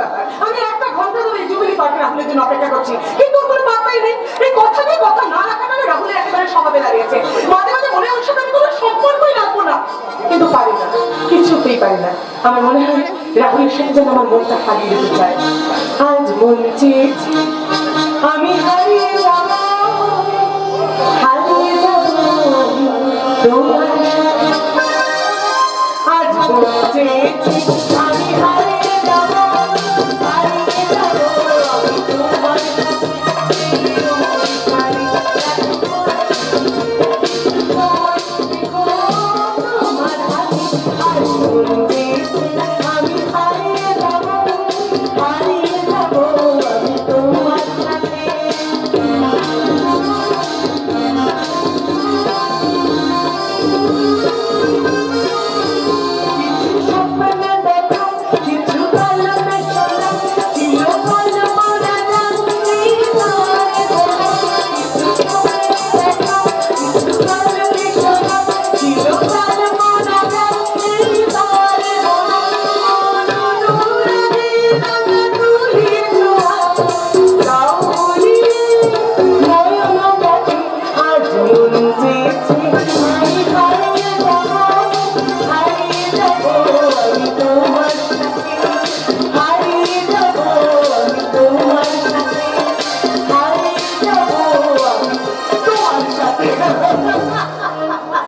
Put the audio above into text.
ব্যাপার, আমি একটা ঘন্টা ধরে জুবিলি পার্কে রাহুলের জন্য অপেক্ষা করছি, কিন্তু ওর কোনো পাত্তাই নেই। এই কথাতেই কথা না রাখা মানে রাহুলের একেবারে স্বভাবে দাঁড়িয়েছে। মাঝে মাঝে মনে হচ্ছে আমি কোনো সম্পর্কই রাখবো না, কিন্তু পারি না, কিছুতেই পারি না। আমার মনে হয় রাহুলের সাথে যেন আমার মনটা হারিয়ে দিতে চায়। আজ মন চেয়েছে আমি হারিয়ে যাব, হারিয়ে যাব তোমার সাথে। আজ মন চেয়েছে